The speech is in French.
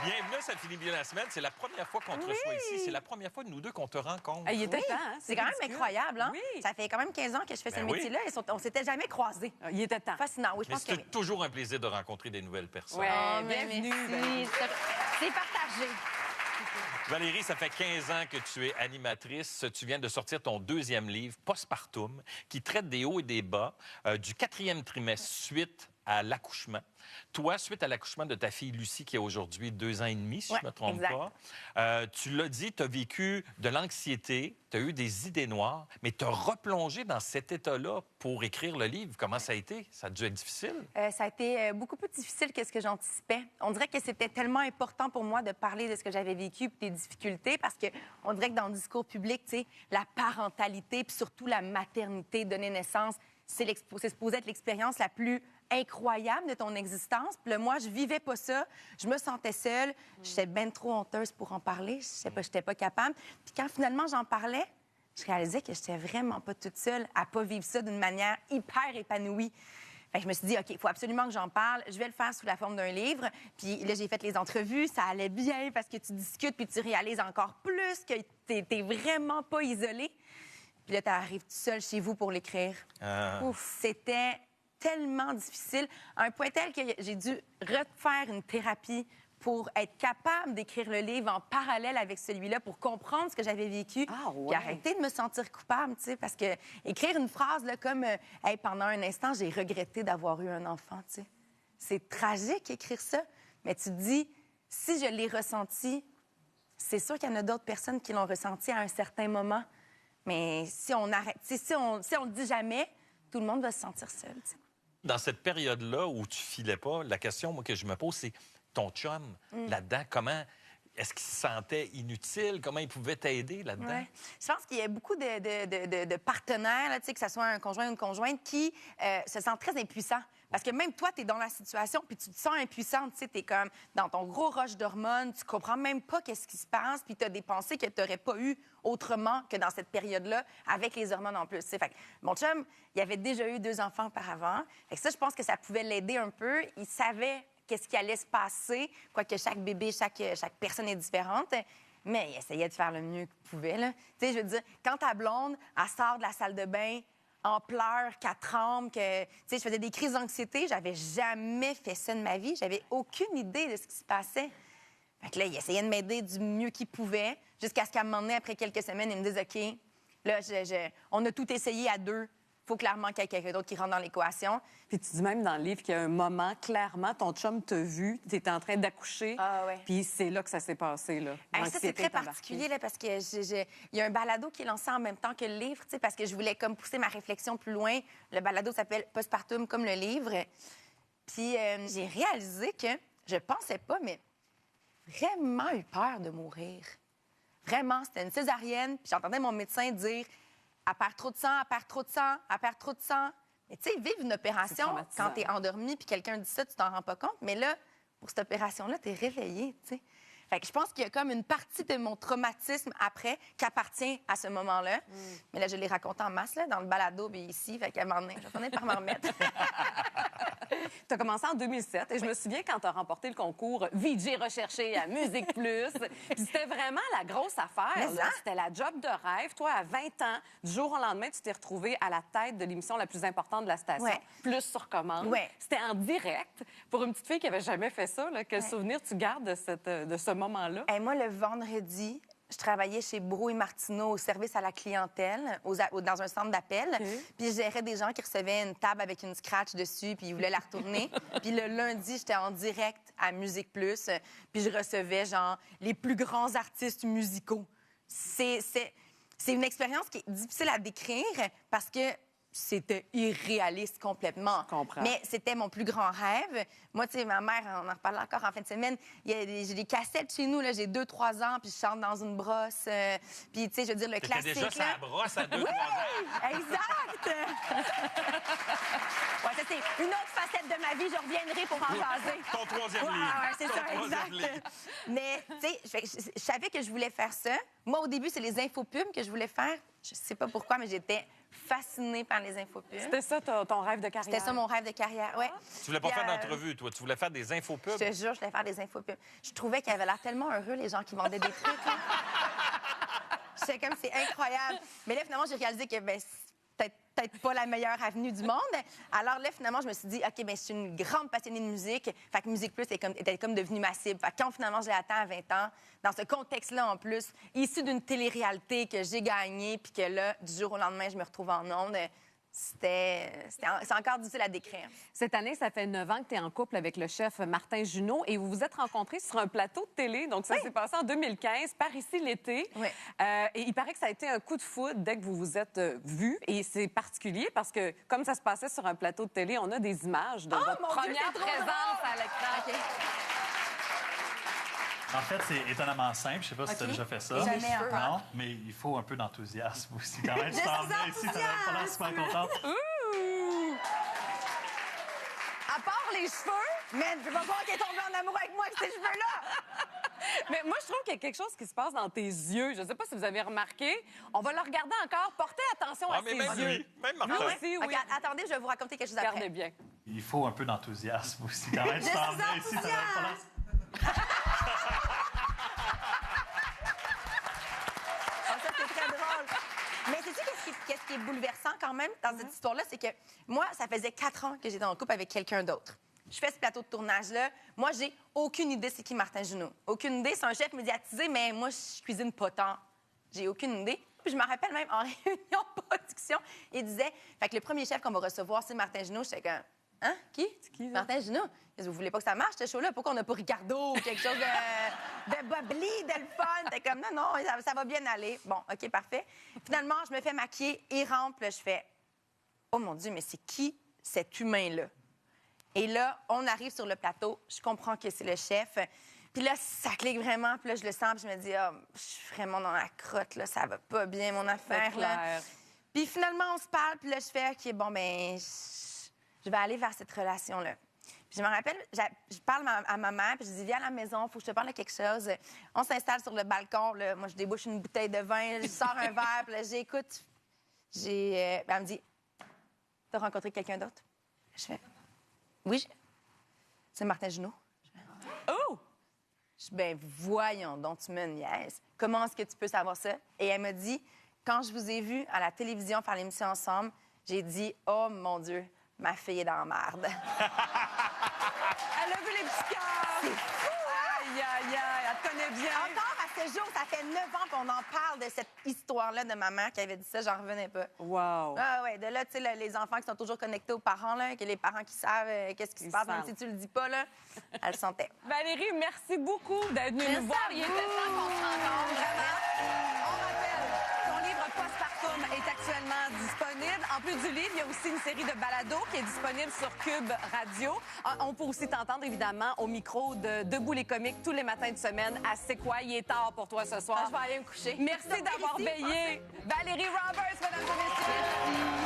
Bienvenue, ça finit bien la semaine. C'est la première fois qu'on te reçoit ici. C'est la première fois de nous deux qu'on te rencontre. Il était temps, hein? C'est quand même incroyable, hein? Oui. Ça fait quand même 15 ans que je fais ce métier-là et on s'était jamais croisés. Il était temps. Fascinant, oui, je Mais pense que c'est oui. toujours un plaisir de rencontrer des nouvelles personnes. Ouais, mais bienvenue. merci. C'est partagé. Valérie, ça fait 15 ans que tu es animatrice. Tu viens de sortir ton deuxième livre, Postpartum, qui traite des hauts et des bas du 4e trimestre suite à l'accouchement. Toi, suite à l'accouchement de ta fille Lucie, qui a aujourd'hui 2 ans et demi, si je ne me trompe pas, tu l'as dit, tu as vécu de l'anxiété, tu as eu des idées noires, mais tu as replongé dans cet état-là pour écrire le livre. Comment ça a été? Ça a dû être difficile? Ça a été beaucoup plus difficile que ce que j'anticipais. On dirait que c'était tellement important pour moi de parler de ce que j'avais vécu et des difficultés parce qu'on dirait que dans le discours public, tu sais, la parentalité puis surtout la maternité, donner naissance, c'est supposé être l'expérience la plus incroyable de ton existence. Puis là, moi, je vivais pas ça. Je me sentais seule. J'étais bien trop honteuse pour en parler. Je n'étais pas capable. Puis quand finalement j'en parlais, je réalisais que j'étais vraiment pas toute seule à pas vivre ça d'une manière hyper épanouie. Fait que je me suis dit, OK, il faut absolument que j'en parle. Je vais le faire sous la forme d'un livre. Puis là, j'ai fait les entrevues. Ça allait bien parce que tu discutes puis tu réalises encore plus que t'es vraiment pas isolé. Puis là, tu arrives tout seul chez vous pour l'écrire. Ouf, c'était tellement difficile, à un point tel que j'ai dû refaire une thérapie pour être capable d'écrire le livre en parallèle avec celui-là, pour comprendre ce que j'avais vécu, puis arrêter de me sentir coupable, tu sais, parce que écrire une phrase là, comme hey, pendant un instant, j'ai regretté d'avoir eu un enfant, tu sais. C'est tragique écrire ça, mais tu te dis, si je l'ai ressenti, c'est sûr qu'il y en a d'autres personnes qui l'ont ressenti à un certain moment, mais si on arrête, si on le dit jamais, tout le monde va se sentir seul, tu sais. Dans cette période-là où tu filais pas, la question moi, que je me pose, c'est ton chum là-dedans, comment... Est-ce qu'il se sentait inutile? Comment il pouvait t'aider là-dedans? Ouais. Je pense qu'il y a beaucoup de partenaires, là, que ce soit un conjoint ou une conjointe, qui se sentent très impuissants. Parce que même toi, tu es dans la situation, puis tu te sens impuissante. Tu es comme dans ton gros rush d'hormones, tu comprends même pas qu'est-ce qui se passe, puis tu as des pensées que tu n'aurais pas eues autrement que dans cette période-là, avec les hormones en plus. T'sais. Fait que mon chum, il avait déjà eu 2 enfants auparavant. Fait que ça, je pense que ça pouvait l'aider un peu. Il savait qu'est-ce qui allait se passer, quoique chaque bébé, chaque personne est différente. Mais il essayait de faire le mieux qu'il pouvait. Là. Tu sais, je veux dire, quand ta blonde, elle sort de la salle de bain en pleurs, qu'elle tremble, que, tu sais, je faisais des crises d'anxiété, j'avais jamais fait ça de ma vie. J'avais aucune idée de ce qui se passait. Fait que là, il essayait de m'aider du mieux qu'il pouvait, jusqu'à ce qu'à un moment donné, après quelques semaines, il me dise, OK, là, on a tout essayé à 2. Il faut clairement qu'il y ait quelqu'un d'autre qui rentre dans l'équation. Puis tu dis même dans le livre qu'il y a un moment, clairement, ton chum t'a vu, tu étais en train d'accoucher, puis c'est là que ça s'est passé, là. Ça, c'est très particulier, là, parce que il y a un balado qui est lancé en même temps que le livre, parce que je voulais comme pousser ma réflexion plus loin. Le balado s'appelle « Postpartum » comme le livre. Puis j'ai réalisé que je pensais pas, mais vraiment eu peur de mourir. Vraiment, c'était une césarienne, puis j'entendais mon médecin dire... Elle perd trop de sang, elle perd trop de sang, elle perd trop de sang. Mais tu sais, vivre une opération, quand t'es endormi puis quelqu'un dit ça, tu t'en rends pas compte. Mais là, pour cette opération-là, t'es réveillé, tu sais. Fait que je pense qu'il y a comme une partie de mon traumatisme après qui appartient à ce moment-là. Mais là, je l'ai raconté en masse, là, dans le balado, puis ici. Fait qu'à un moment donné, je vais finir par m'en remettre. Tu as commencé en 2007 et je me souviens quand tu as remporté le concours VJ recherché à Musique Plus. Puis c'était vraiment la grosse affaire. C'était la job de rêve. Toi, à 20 ans, du jour au lendemain, tu t'es retrouvée à la tête de l'émission la plus importante de la station, Plus sur commande. C'était en direct. Pour une petite fille qui avait jamais fait ça, là, quel souvenir tu gardes de ce moment-là? Et moi, le vendredi, je travaillais chez Brault et Martineau au service à la clientèle, dans un centre d'appel. Puis je gérais des gens qui recevaient une table avec une scratch dessus, puis ils voulaient la retourner. Puis le lundi, j'étais en direct à Musique Plus, puis je recevais, genre, les plus grands artistes musicaux. C'est une expérience qui est difficile à décrire parce que c'était irréaliste complètement. Je comprends. Mais c'était mon plus grand rêve. Moi, tu sais, ma mère, on en reparle encore en fin de semaine, j'ai des cassettes chez nous, là, j'ai 2-3 ans, puis je chante dans une brosse. Puis, tu sais, je veux dire, le classique. Déjà sur la brosse à 2-3 ans. Exact! Ça, c'est une autre facette de ma vie. Je reviendrai pour en jaser. Ton 3e livre. C'est ça, exact. Mais, tu sais, je savais que je voulais faire ça. Moi, au début, c'est les infopubs que je voulais faire. Je sais pas pourquoi, mais j'étais fascinée par les infopubs. C'était ça ton rêve de carrière? C'était ça mon rêve de carrière, oui. Tu voulais pas faire d'entrevue, toi. Tu voulais faire des infopubs. Je te jure, je voulais faire des infopubs. Je trouvais qu'ils avaient l'air tellement heureux, les gens qui vendaient des trucs. Là. J'étais comme, c'est incroyable. Mais là, finalement, j'ai réalisé que c'est peut-être pas la meilleure avenue du monde. Alors là, finalement, je me suis dit, OK, bien, je suis une grande passionnée de musique. Fait que Musique Plus était comme devenue ma cible. Fait que quand finalement, je l'ai atteint à 20 ans, dans ce contexte-là, en plus, issu d'une télé-réalité que j'ai gagnée, puis que là, du jour au lendemain, je me retrouve en ondes, c'est encore difficile à décrire. Cette année, ça fait 9 ans que tu es en couple avec le chef Martin Junot et vous vous êtes rencontrés sur un plateau de télé. Donc, ça s'est passé en 2015, par ici l'été. Oui. Et il paraît que ça a été un coup de foudre dès que vous vous êtes vus. Et c'est particulier parce que, comme ça se passait sur un plateau de télé, on a des images de votre première présence à l'écran. OK. En fait, c'est étonnamment simple. Je sais pas si tu as déjà fait ça. Jamais encore. Non, mais il faut un peu d'enthousiasme aussi quand même. Tu t'en venais ici, tu n'avais pas l'air super contente. Ouh! À part les cheveux, Man, je veux pas croire qu'elle est tombée en amour avec moi avec ces cheveux-là! mais moi, je trouve qu'il y a quelque chose qui se passe dans tes yeux. Je ne sais pas si vous avez remarqué. On va le regarder encore. Portez attention à mais ses même yeux. lui, même Martin. Lui aussi, oui. OK, attendez, je vais vous raconter quelque chose après. Regardez bien. Il faut un peu d'enthousiasme aussi quand même. Tu t'en venais ici, tu n'avais pas l'air... Ça, c'est très drôle. Mais sais-tu qu'est-ce qui est bouleversant quand même dans cette histoire-là? C'est que moi, ça faisait 4 ans que j'étais en couple avec quelqu'un d'autre. Je fais ce plateau de tournage-là. Moi, j'ai aucune idée c'est qui Martin Junot. Aucune idée. C'est un chef médiatisé, mais moi, je cuisine pas tant. J'ai aucune idée. Puis je me rappelle même en réunion de production, il disait, fait que le premier chef qu'on va recevoir, c'est Martin Junot. J'étais comme, hein? Qui? Qui, ça? Martin Junot. Vous voulez pas que ça marche, ce show-là? Pourquoi on n'a pas Ricardo ou quelque chose de bubbly, de le fun? T'es comme, non, ça va bien aller. Bon, OK, parfait. Finalement, je me fais maquiller et rampe. Là, je fais, oh mon Dieu, mais c'est qui cet humain-là? Et là, on arrive sur le plateau. Je comprends que c'est le chef. Puis là, ça clique vraiment. Puis là, je le sens. Puis je me dis, oh, je suis vraiment dans la crotte. Là, ça va pas bien, mon affaire. Là. Puis finalement, on se parle. Puis là, je fais, OK, bon, ben, je vais aller vers cette relation-là. Puis je me rappelle, je parle à ma mère. Puis je dis, viens à la maison, faut que je te parle de quelque chose. On s'installe sur le balcon. Là. Moi, je débouche une bouteille de vin. Je sors un verre. Puis là, j'écoute. Elle me dit, t'as rencontré quelqu'un d'autre? Je fais, oui, c'est Martin Junot. Oh! Ben voyons donc, tu me niaises. Comment est-ce que tu peux savoir ça? Et elle me dit, quand je vous ai vu à la télévision faire l'émission ensemble, j'ai dit, oh mon Dieu, ma fille est dans la marde. Elle a vu les petits cœurs! C'est fou, hein? Aïe, aïe, aïe, elle te connaît bien. Encore à ce jour, ça fait 9 ans qu'on en parle de cette histoire-là de ma mère qui avait dit ça, j'en revenais pas. Wow! Ah ouais, de là, tu sais, les enfants qui sont toujours connectés aux parents, là, que les parents qui savent qu'est-ce qui se passe, même si tu le dis pas, là, elles le sentaient. Valérie, merci beaucoup d'être venue nous voir. Il était temps qu'on se rencontre, vraiment. On rappelle, ton livre Postpartum est actuellement disponible. En plus du livre, il y a aussi une série de balados qui est disponible sur Cube Radio. On peut aussi t'entendre, évidemment, au micro de Debout les comiques tous les matins de semaine à C'est quoi? Il est tard pour toi ce soir. Je vais aller me coucher. Merci d'avoir veillé. Valérie Roberts, mesdames et messieurs.